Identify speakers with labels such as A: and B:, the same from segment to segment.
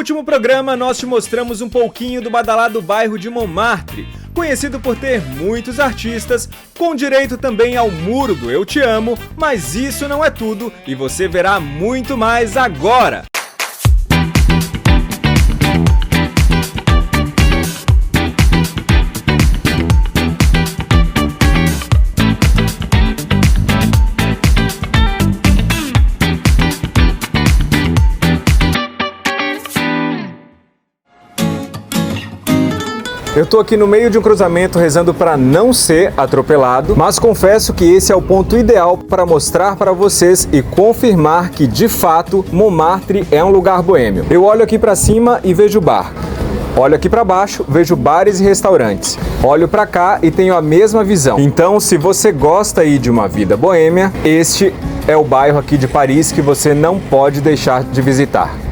A: último programa, nós te mostramos um pouquinho do badalado bairro de Montmartre, conhecido por ter muitos artistas, com direito também ao muro do Eu Te Amo, mas isso não é tudo e você verá muito mais agora! Eu tô aqui no meio de um cruzamento rezando para não ser atropelado, mas confesso que esse é o ponto ideal para mostrar para vocês e confirmar que, de fato, Montmartre é um lugar boêmio. Eu olho aqui para cima e vejo bar. Olho aqui para baixo, vejo bares e restaurantes. Olho para cá e tenho a mesma visão. Então, se você gosta aí de uma vida boêmia, este é o bairro aqui de Paris que você não pode deixar de visitar.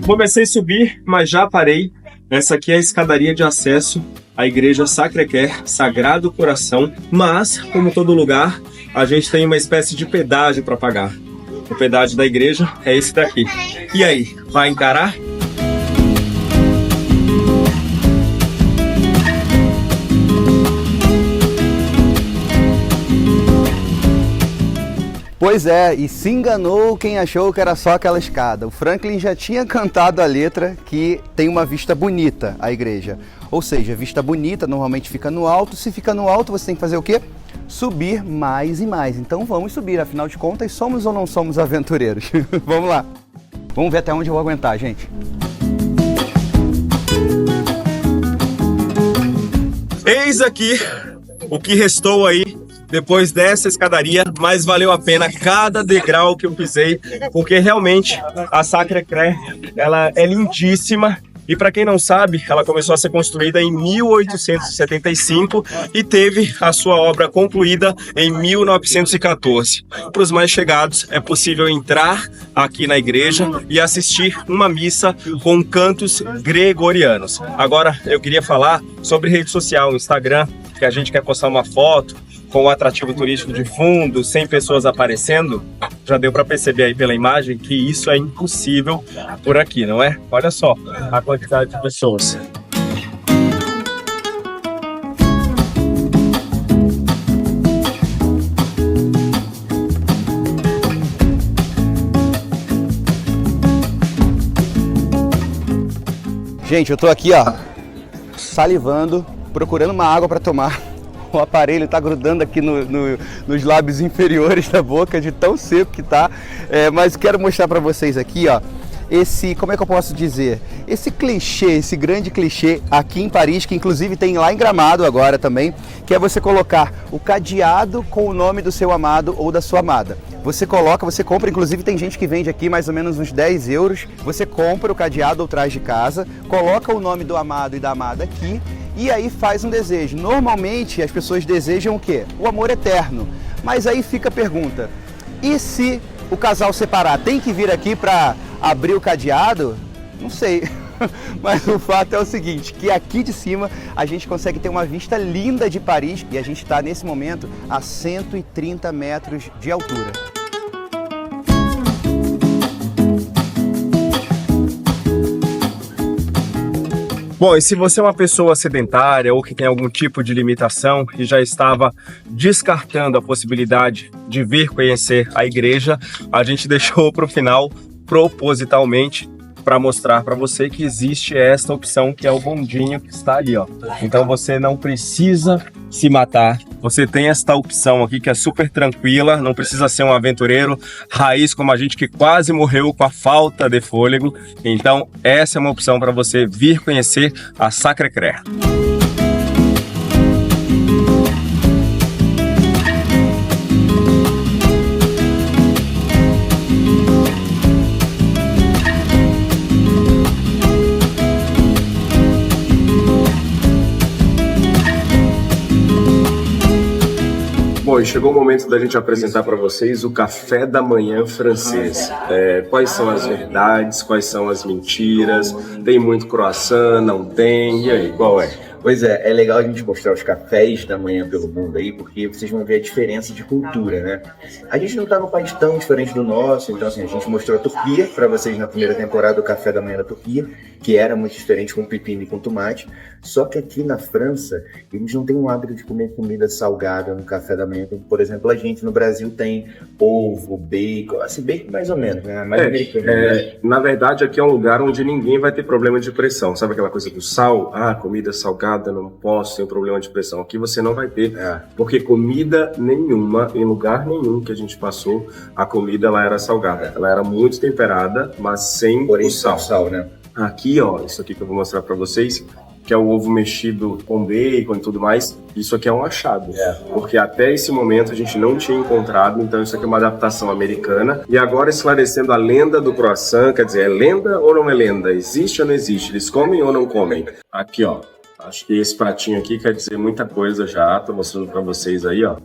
A: Comecei a subir, mas já parei. Essa aqui é a escadaria de acesso à igreja Sacré-Cœur, Sagrado Coração. Mas, como todo lugar, a gente tem uma espécie de pedágio para pagar. O pedágio da igreja é esse daqui. E aí, vai encarar?
B: Pois é, e se enganou quem achou que era só aquela escada. O Franklin já tinha cantado a letra que tem uma vista bonita a igreja. Ou seja, vista bonita normalmente fica no alto. Se fica no alto, você tem que fazer o quê? Subir mais e mais. Então vamos subir, afinal de contas, somos ou não somos aventureiros? Vamos lá. Vamos ver até onde eu vou aguentar, gente.
A: Eis aqui o que restou aí depois dessa escadaria, mas valeu a pena cada degrau que eu pisei, porque realmente a Sacré-Cœur, ela é lindíssima. E para quem não sabe, ela começou a ser construída em 1875 e teve a sua obra concluída em 1914. Para os mais chegados, é possível entrar aqui na igreja e assistir uma missa com cantos gregorianos. Agora, eu queria falar sobre rede social, Instagram, que a gente quer postar uma foto com o atrativo turístico de fundo, sem pessoas aparecendo. Já deu para perceber aí pela imagem que isso é impossível por aqui, não é? Olha só a quantidade de pessoas.
B: Gente, eu tô aqui, ó, salivando, procurando uma água para tomar. O aparelho está grudando aqui nos lábios inferiores da boca, de tão seco que tá. Mas quero mostrar para vocês aqui, ó, como é que eu posso dizer? Esse clichê, esse grande clichê aqui em Paris, que inclusive tem lá em Gramado agora também, que é você colocar o cadeado com o nome do seu amado ou da sua amada. Você compra, inclusive tem gente que vende aqui mais ou menos uns 10 euros. Você compra o cadeado ou traz de casa, coloca o nome do amado e da amada aqui, e aí faz um desejo. Normalmente as pessoas desejam o quê? O amor eterno. Mas aí fica a pergunta, e se o casal separar? Tem que vir aqui para abrir o cadeado? Não sei. Mas o fato é o seguinte, que aqui de cima a gente consegue ter uma vista linda de Paris e a gente está nesse momento a 130 metros de altura.
A: Bom, e se você é uma pessoa sedentária ou que tem algum tipo de limitação e já estava descartando a possibilidade de vir conhecer a igreja, a gente deixou para o final propositalmente para mostrar para você que existe esta opção, que é o bondinho que está ali, ó. Então você não precisa se matar. Você tem esta opção aqui que é super tranquila, não precisa ser um aventureiro raiz como a gente que quase morreu com a falta de fôlego. Então essa é uma opção para você vir conhecer a Sacré-Cœur. Bom, chegou o momento da gente apresentar para vocês o café da manhã francês. Quais são as verdades, quais são as mentiras, tem muito croissant, não tem, e aí, qual é?
B: Pois é legal a gente mostrar os cafés da manhã pelo mundo aí, porque vocês vão ver a diferença de cultura, né? A gente não tá num país tão diferente do nosso, então assim, a gente mostrou a Turquia para vocês na primeira temporada, o café da manhã da Turquia, que era muito diferente com pepino e com tomate, só que aqui na França, eles não têm o hábito de comer comida salgada no café da manhã, como, por exemplo, a gente no Brasil tem ovo, bacon, assim, bacon mais ou menos, né? Mais americano, né?
A: Na verdade, aqui é um lugar onde ninguém vai ter problema de pressão. Sabe aquela coisa do sal? Ah, comida salgada, não posso, tenho problema de pressão. Aqui você não vai ter, porque comida nenhuma, em lugar nenhum que a gente passou, a comida ela era salgada. Ela era muito temperada, mas sem o sal,
B: né?
A: Aqui, ó, isso aqui que eu vou mostrar pra vocês, que é o ovo mexido com bacon e tudo mais, isso aqui é um achado. Porque até esse momento a gente não tinha encontrado, então isso aqui é uma adaptação americana. E agora esclarecendo a lenda do croissant, quer dizer, é lenda ou não é lenda? Existe ou não existe? Eles comem ou não comem? Aqui, ó, acho que esse pratinho aqui quer dizer muita coisa já, tô mostrando pra vocês aí, ó.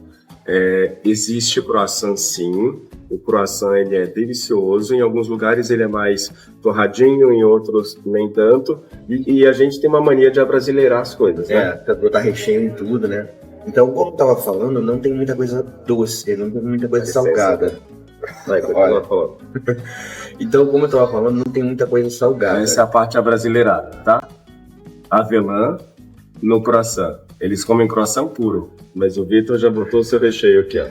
A: Existe croissant sim, o croissant ele é delicioso, em alguns lugares ele é mais torradinho, em outros nem tanto, e a gente tem uma mania de abrasileirar as coisas, né?
B: Botar recheio em tudo, né? Então, como eu tava falando, não tem muita coisa doce, não tem muita coisa salgada.
A: Vai, continua falando.
B: Então, como eu tava falando, não tem muita coisa salgada.
A: Essa é a parte abrasileirada, tá? Avelã no croissant. Eles comem croissant puro, mas o Vitor já botou o seu recheio aqui, ó.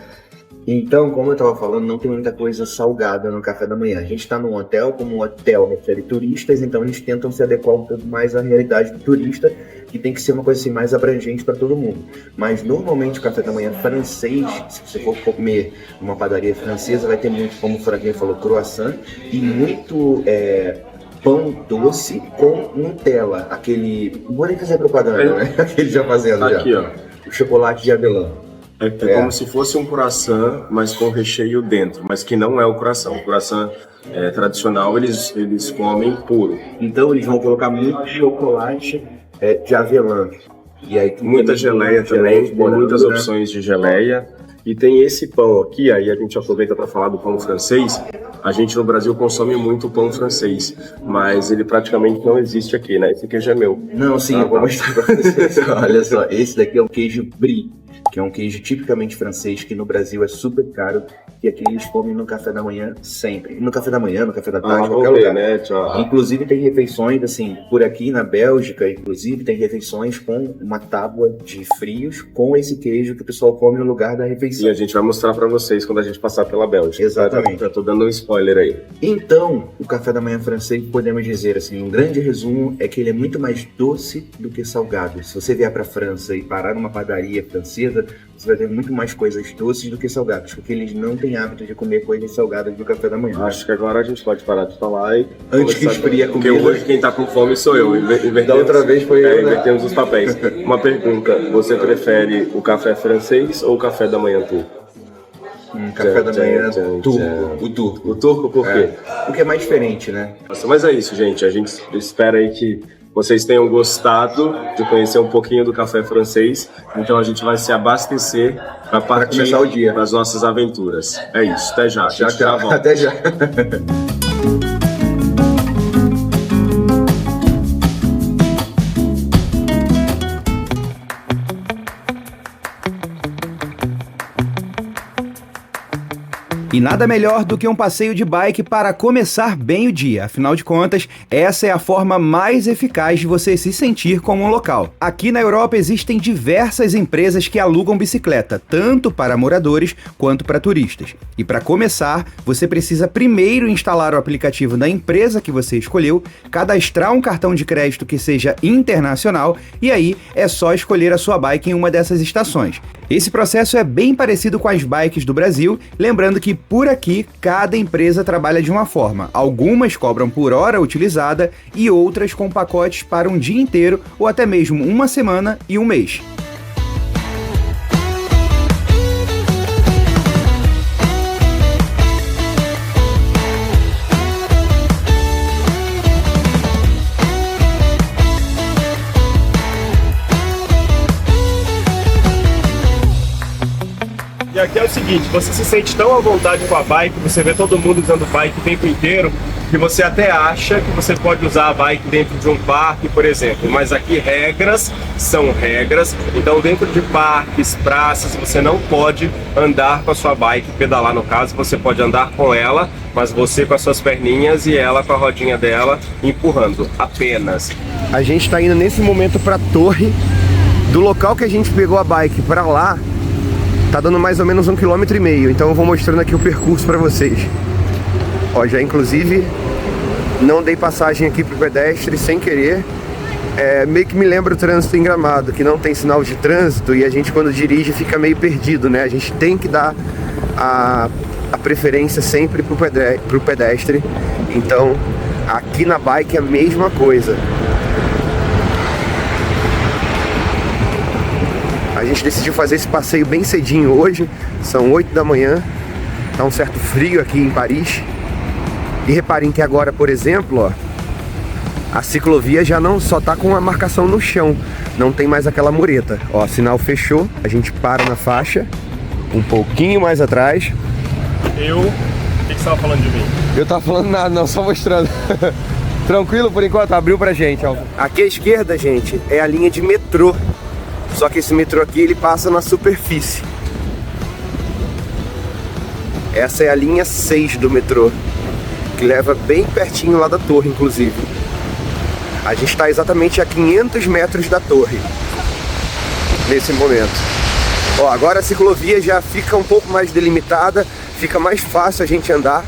B: Então, como eu estava falando, não tem muita coisa salgada no café da manhã. A gente está num hotel, como um hotel recebe turistas, então eles tentam se adequar um pouco mais à realidade do turista, que tem que ser uma coisa assim mais abrangente para todo mundo. Mas normalmente o café da manhã francês, se você for comer numa padaria francesa, vai ter muito, como o Franklin falou, croissant e muito pão doce com Nutella, aquele... Não vou nem fazer propaganda, né? Aquele já fazendo
A: aqui,
B: já.
A: Ó.
B: O chocolate de avelã.
A: É como se fosse um croissant, mas com recheio dentro, mas que não é o croissant. O croissant tradicional eles comem puro.
B: Então eles vão colocar muito chocolate de avelã. E aí,
A: muita geleia também, tem muitas opções de geleia. E tem esse pão aqui, aí a gente aproveita para falar do pão francês. A gente no Brasil consome muito pão francês, mas ele praticamente não existe aqui, né? Esse queijo é meu.
B: Não, sim, eu vou mostrar para vocês. Olha só, esse daqui é o queijo brie, que é um queijo tipicamente francês, que no Brasil é super caro, e aqui eles comem no café da manhã sempre. No café da manhã, no café da tarde, qualquer lugar.
A: Né? Tchau.
B: Inclusive tem refeições, assim, por aqui na Bélgica, inclusive tem refeições com uma tábua de frios, com esse queijo que o pessoal come no lugar da refeição.
A: E a gente vai mostrar pra vocês quando a gente passar pela Bélgica.
B: Exatamente.
A: Já tô dando um spoiler aí.
B: Então, o café da manhã francês, podemos dizer assim, um grande resumo é que ele é muito mais doce do que salgado. Se você vier pra França e parar numa padaria francesa, você vai ter muito mais coisas doces do que salgadas, porque eles não têm hábito de comer coisas salgadas no café da manhã.
A: Acho que agora a gente pode parar de falar e...
B: Antes que esfrie a comida.
A: Porque hoje quem tá com fome sou eu.
B: Da outra vez foi eu, né?
A: Invertemos os papéis. Uma pergunta, você prefere o café francês ou o café da manhã turco?
B: Café da manhã turco. O turco.
A: O turco por quê?
B: Porque é mais diferente, né?
A: Nossa, mas é isso, gente. A gente espera aí que vocês tenham gostado de conhecer um pouquinho do café francês. Então a gente vai se abastecer para partir
B: começar o dia
A: das nossas aventuras. É isso, até já. Já volta.
B: Até já. E nada melhor do que um passeio de bike para começar bem o dia. Afinal de contas, essa é a forma mais eficaz de você se sentir como um local. Aqui na Europa existem diversas empresas que alugam bicicleta, tanto para moradores quanto para turistas. E para começar, você precisa primeiro instalar o aplicativo da empresa que você escolheu, cadastrar um cartão de crédito que seja internacional e aí é só escolher a sua bike em uma dessas estações. Esse processo é bem parecido com as bikes do Brasil, lembrando que por aqui cada empresa trabalha de uma forma. Algumas cobram por hora utilizada e outras com pacotes para um dia inteiro ou até mesmo uma semana e um mês.
A: E aqui é o seguinte, você se sente tão à vontade com a bike, você vê todo mundo usando bike o tempo inteiro, que você até acha que você pode usar a bike dentro de um parque, por exemplo, mas aqui regras são regras, então dentro de parques, praças, você não pode andar com a sua bike, pedalar no caso, você pode andar com ela, mas você com as suas perninhas e ela com a rodinha dela empurrando, apenas.
B: A gente está indo nesse momento para a torre. Do local que a gente pegou a bike para lá, tá dando mais ou menos 1,5 km, então eu vou mostrando aqui o percurso para vocês. Ó, já inclusive não dei passagem aqui pro pedestre sem querer. Meio que me lembra o trânsito em Gramado, que não tem sinal de trânsito e a gente quando dirige fica meio perdido, né? A gente tem que dar a preferência sempre pro pedestre. Então aqui na bike é a mesma coisa. A gente decidiu fazer esse passeio bem cedinho hoje, são 8 da manhã, tá um certo frio aqui em Paris. E reparem que agora, por exemplo, ó, a ciclovia já não só tá com a marcação no chão, não tem mais aquela mureta. Ó, sinal fechou, a gente para na faixa, um pouquinho mais atrás.
A: O que você estava falando de mim?
B: Eu tava falando nada, não, só mostrando. Tranquilo por enquanto, abriu pra gente, ó. Aqui à esquerda, gente, é a linha de metrô. Só que esse metrô aqui, ele passa na superfície. Essa é a linha 6 do metrô, que leva bem pertinho lá da torre, inclusive. A gente está exatamente a 500 metros da torre, nesse momento. Ó, agora a ciclovia já fica um pouco mais delimitada, fica mais fácil a gente andar.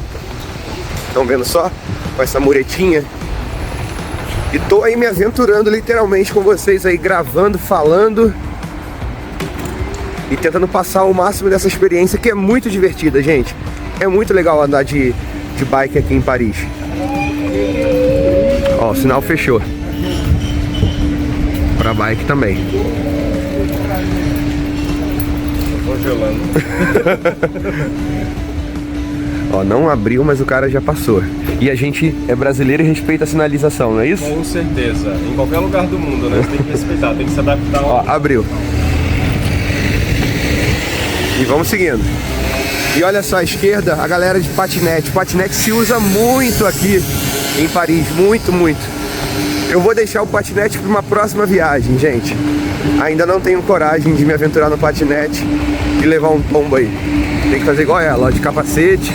B: Estão vendo só? Com essa muretinha. E tô aí me aventurando literalmente com vocês aí, gravando, falando e tentando passar o máximo dessa experiência, que é muito divertida, gente. É muito legal andar de bike aqui em Paris. Ó, o sinal fechou. Pra bike também.
A: Tô congelando.
B: Ó, não abriu, mas o cara já passou. E a gente é brasileiro e respeita a sinalização, não é isso?
A: Com certeza. Em qualquer lugar do mundo, né? Você tem que respeitar, tem que se adaptar.
B: Ó, abriu. E vamos seguindo. E olha só, à esquerda, a galera de patinete. Patinete se usa muito aqui em Paris, muito, muito. Eu vou deixar o patinete para uma próxima viagem, gente. Ainda não tenho coragem de me aventurar no patinete e levar um tombo aí. Tem que fazer igual ela, ó, de capacete.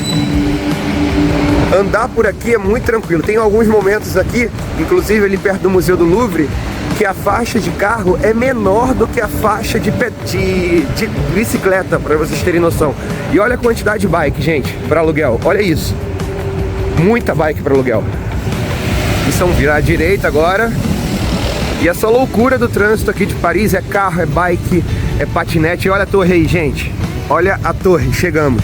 B: Andar por aqui é muito tranquilo. Tem alguns momentos aqui, inclusive ali perto do Museu do Louvre, que a faixa de carro é menor do que a faixa de bicicleta, para vocês terem noção. E olha a quantidade de bike, gente, para aluguel. Olha isso. Muita bike para aluguel. E são virar à direita agora. E essa loucura do trânsito aqui de Paris é carro, é bike, é patinete. E olha a torre aí, gente. Olha a torre, chegamos.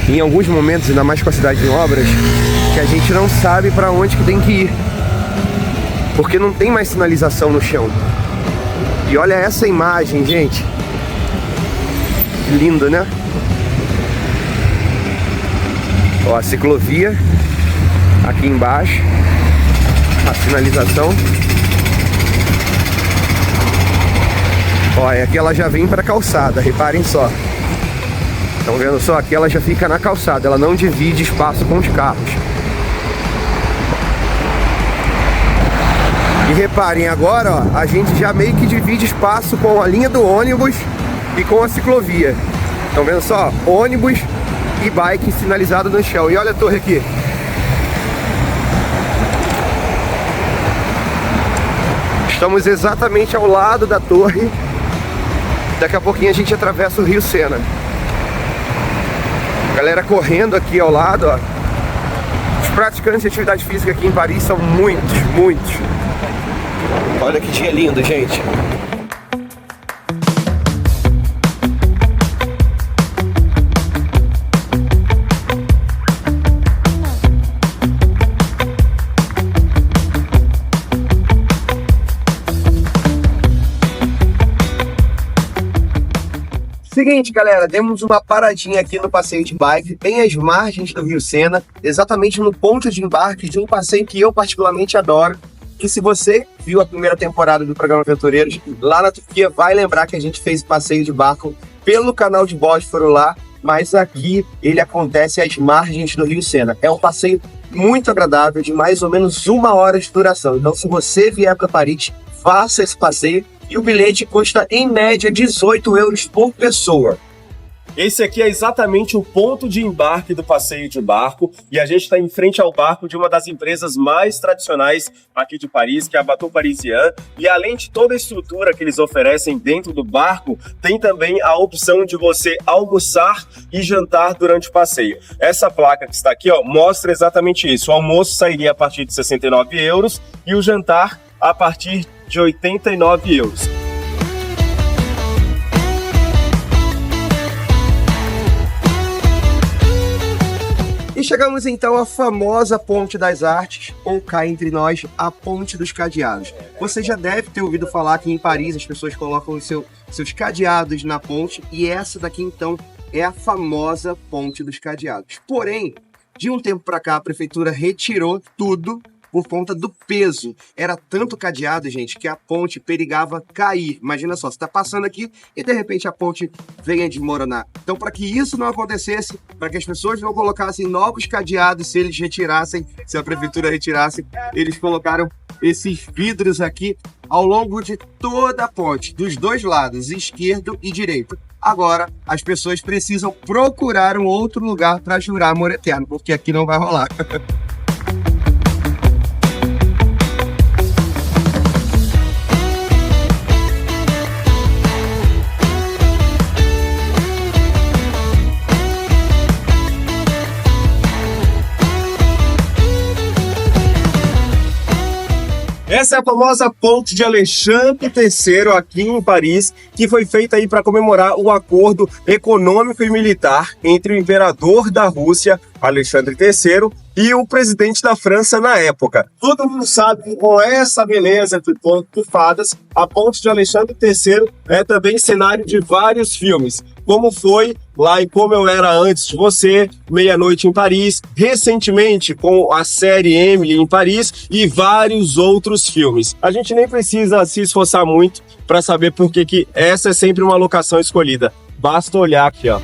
B: Em alguns momentos, ainda mais com a cidade em obras, que a gente não sabe para onde que tem que ir, porque não tem mais sinalização no chão. E olha essa imagem, gente. Lindo, né? Ó, a ciclovia aqui embaixo, a sinalização. Ó, aqui ela já vem para a calçada, reparem só. Estão vendo só? Aqui ela já fica na calçada, ela não divide espaço com os carros. E reparem agora, ó, a gente já meio que divide espaço com a linha do ônibus e com a ciclovia. Estão vendo só? Ônibus e bike sinalizado no chão. E olha a torre aqui. Estamos exatamente ao lado da torre. Daqui a pouquinho a gente atravessa o Rio Sena. Galera correndo aqui ao lado, ó. Os praticantes de atividade física aqui em Paris são muitos, muitos. Olha que dia lindo, gente. Seguinte, galera, demos uma paradinha aqui no passeio de bike, bem às margens do Rio Sena, exatamente no ponto de embarque de um passeio que eu particularmente adoro, que se você viu a primeira temporada do programa Aventureiros, lá na Turquia, vai lembrar que a gente fez passeio de barco pelo canal de Bósforo lá,
C: mas aqui ele acontece às margens do Rio Sena. É um passeio muito agradável, de mais ou menos 1 hora de duração. Então, se você vier para Paris, faça esse passeio e o bilhete custa, em média, 18 euros por pessoa.
A: Esse aqui é exatamente o ponto de embarque do passeio de barco e a gente está em frente ao barco de uma das empresas mais tradicionais aqui de Paris, que é a Bateau Parisien. E além de toda a estrutura que eles oferecem dentro do barco, tem também a opção de você almoçar e jantar durante o passeio. Essa placa que está aqui, ó, mostra exatamente isso. O almoço sairia a partir de 69 euros e o jantar a partir de 89 euros.
C: E chegamos então à famosa Ponte das Artes, ou cá entre nós, a Ponte dos Cadeados. Você já deve ter ouvido falar que em Paris as pessoas colocam seus cadeados na ponte, e essa daqui então é a famosa Ponte dos Cadeados. Porém, de um tempo para cá a prefeitura retirou tudo por conta do peso. Era tanto cadeado, gente, que a ponte perigava cair. Imagina só, você está passando aqui e de repente a ponte venha desmoronar. Então, para que isso não acontecesse, para que as pessoas não colocassem novos cadeados, se eles retirassem, se a prefeitura retirasse, eles colocaram esses vidros aqui ao longo de toda a ponte, dos dois lados, esquerdo e direito. Agora, as pessoas precisam procurar um outro lugar para jurar amor eterno, porque aqui não vai rolar.
A: Essa é a famosa Ponte de Alexandre III aqui em Paris, que foi feita aí para comemorar o acordo econômico e militar entre o imperador da Rússia, Alexandre III, e o presidente da França na época. Todo mundo sabe que com essa beleza de fadas, a Ponte de Alexandre III é também cenário de vários filmes, como foi lá em Como Eu Era Antes de Você, Meia-Noite em Paris, recentemente com a série Emily em Paris e vários outros filmes. A gente nem precisa se esforçar muito para saber por que essa é sempre uma locação escolhida. Basta olhar aqui, ó.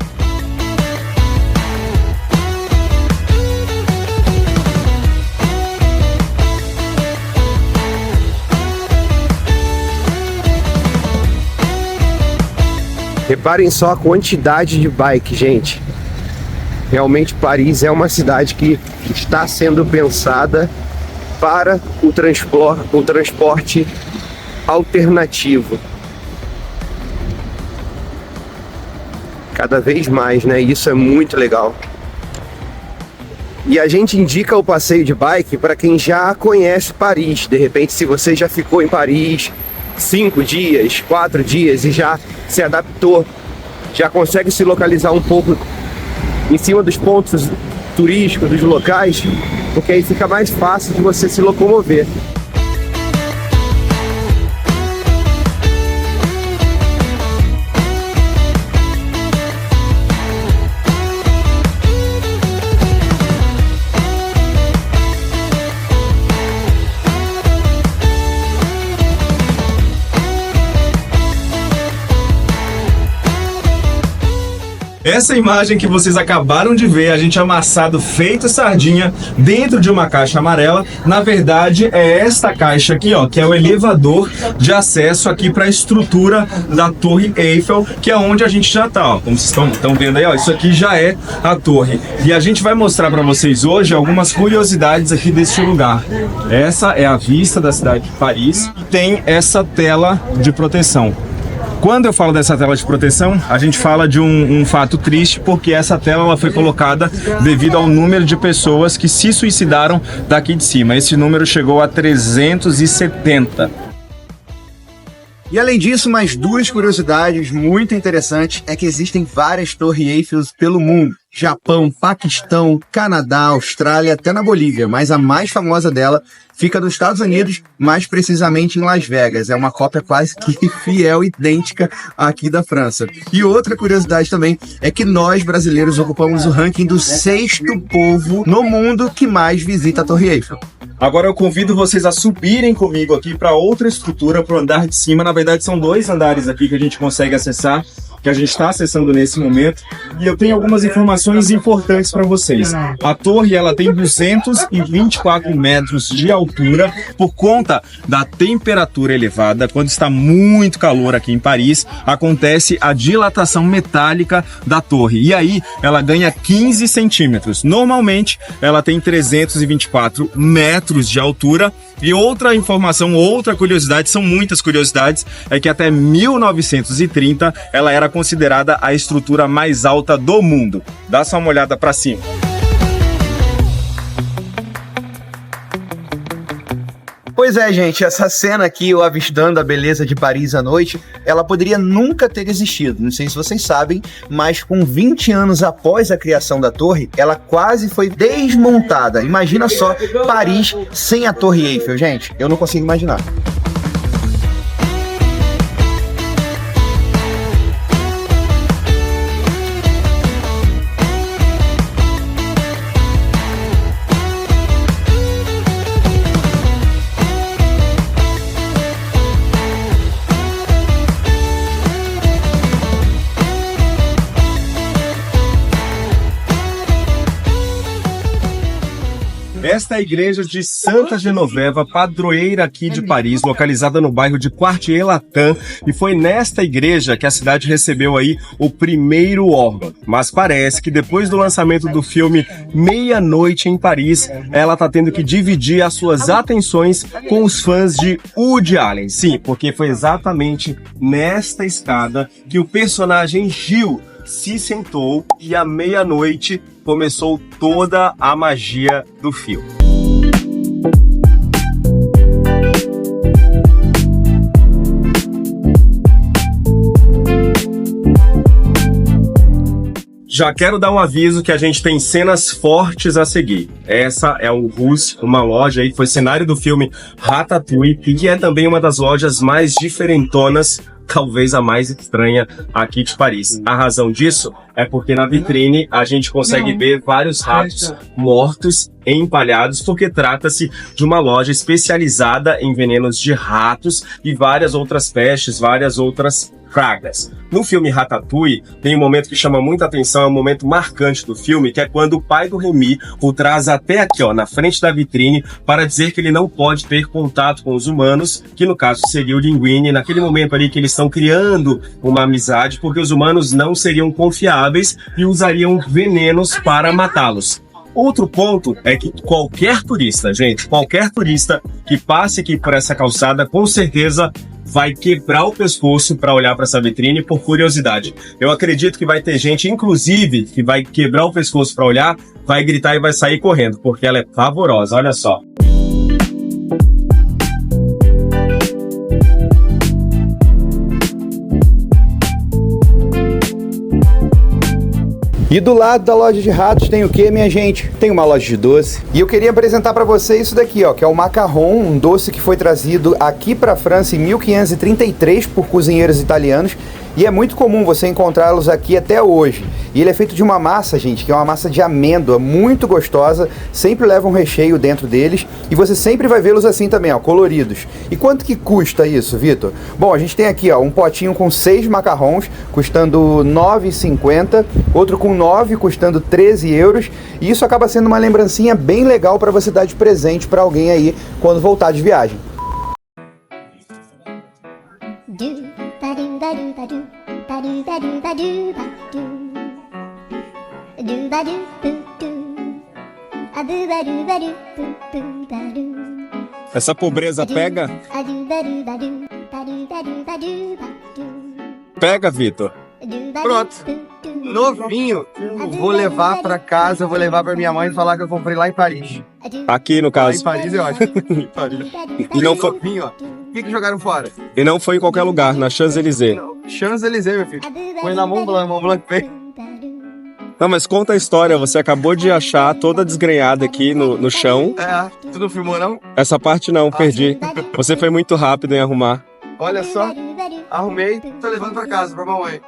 B: Reparem só a quantidade de bike, gente. Realmente Paris é uma cidade que está sendo pensada para o transporte alternativo. Cada vez mais, né? Isso é muito legal. E a gente indica o passeio de bike para quem já conhece Paris. De repente, se você já ficou em Paris 5 dias, 4 dias e já se adaptou, já consegue se localizar um pouco em cima dos pontos turísticos, dos locais, porque aí fica mais fácil de você se locomover.
A: Essa imagem que vocês acabaram de ver, a gente amassado feito sardinha dentro de uma caixa amarela, na verdade é esta caixa aqui, ó, que é o elevador de acesso aqui para a estrutura da Torre Eiffel, que é onde a gente já tá, ó, como vocês estão vendo aí, ó, isso aqui já é a torre. E a gente vai mostrar para vocês hoje algumas curiosidades aqui deste lugar. Essa é a vista da cidade de Paris e tem essa tela de proteção. Quando eu falo dessa tela de proteção, a gente fala de um fato triste, porque essa tela ela foi colocada devido ao número de pessoas que se suicidaram daqui de cima. Esse número chegou a 370.
C: E além disso, mais duas curiosidades muito interessantes é que existem várias Torres Eiffel pelo mundo. Japão, Paquistão, Canadá, Austrália, até na Bolívia, mas a mais famosa dela fica nos Estados Unidos, mais precisamente em Las Vegas. É uma cópia quase que fiel, idêntica aqui da França. E outra curiosidade também é que nós, brasileiros, ocupamos o ranking do 6º povo no mundo que mais visita a Torre Eiffel.
A: Agora eu convido vocês a subirem comigo aqui para outra estrutura, para o andar de cima. Na verdade, são 2 andares aqui que a gente consegue acessar.
D: que a gente está acessando nesse momento, e eu tenho algumas informações importantes para vocês. A torre ela tem 224 metros de altura por conta da temperatura elevada. Quando está muito calor aqui em Paris, acontece a dilatação metálica da torre, e aí ela ganha 15 centímetros. Normalmente ela tem 324 metros de altura. E outra informação, outra curiosidade, são muitas curiosidades, é que até 1930 ela era considerada a estrutura mais alta do mundo. Dá só uma olhada para cima.
B: Pois é, gente, essa cena aqui, eu avistando a beleza de Paris à noite, ela poderia nunca ter existido. Não sei se vocês sabem, mas com 20 anos após a criação da torre, ela quase foi desmontada. Imagina só Paris sem a Torre Eiffel, gente. Eu não consigo imaginar.
A: Esta é a igreja de Santa Genoveva, padroeira aqui de Paris, localizada no bairro de Quartier-Latin, e foi nesta igreja que a cidade recebeu aí o primeiro órgão. Mas parece que depois do lançamento do filme Meia-Noite em Paris, ela tá tendo que dividir as suas atenções com os fãs de Woody Allen. Sim, porque foi exatamente nesta escada que o personagem Gil se sentou e à meia-noite começou toda a magia do filme. Já quero dar um aviso que a gente tem cenas fortes a seguir. Essa é o Rus, uma loja aí que foi cenário do filme Ratatouille, que é também uma das lojas mais diferentonas, talvez a mais estranha aqui de Paris. A razão disso é porque na vitrine a gente consegue ver vários ratos mortos, empalhados, porque trata-se de uma loja especializada em venenos de ratos e várias outras pestes, várias outras pragas. No filme Ratatouille, tem um momento que chama muita atenção, é um momento marcante do filme, que é quando o pai do Remy o traz até aqui, ó, na frente da vitrine, para dizer que ele não pode ter contato com os humanos, que no caso seria o Linguini, naquele momento ali que eles estão criando uma amizade, porque os humanos não seriam confiáveis e usariam venenos para matá-los. Outro ponto é que qualquer turista, gente, qualquer turista que passe aqui por essa calçada, com certeza vai quebrar o pescoço para olhar para essa vitrine por curiosidade. Eu acredito que vai ter gente, inclusive, que vai quebrar o pescoço para olhar, vai gritar e vai sair correndo, porque ela é pavorosa, olha só.
B: E do lado da loja de ratos tem o que, minha gente? Tem uma loja de doce. E eu queria apresentar para vocês isso daqui, ó, que é o macarrão, um doce que foi trazido aqui para a França em 1533 por cozinheiros italianos. E é muito comum você encontrá-los aqui até hoje. E ele é feito de uma massa, gente, que é uma massa de amêndoa muito gostosa. Sempre leva um recheio dentro deles. E você sempre vai vê-los assim também, ó, coloridos. E quanto que custa isso, Vitor? Bom, a gente tem aqui, ó, um potinho com 6 macarrões, custando R$ 9,50. Outro com 9, custando 13 euros. E isso acaba sendo uma lembrancinha bem legal para você dar de presente para alguém aí quando voltar de viagem.
A: Essa pobreza pega? Pega, Vitor.
C: Pronto. Novinho. Vou levar pra casa, vou levar pra minha mãe e falar que eu comprei lá em Paris.
A: Aqui, no
C: Lá
A: caso.
C: em Paris, eu acho. Em Paris.
A: E não foi,
C: Novinho, ó. O que jogaram fora?
A: e não foi em qualquer lugar, na Champs-Élysées.
C: Champs-Élysées, meu filho. Foi na Mont Blanc fez.
A: Não, mas conta a história, você acabou de achar toda desgrenhada aqui no chão.
C: É, tu não filmou não?
A: Essa parte não, perdi. Você foi muito rápido em arrumar.
C: Olha só, arrumei, tô levando pra casa, pra mamãe.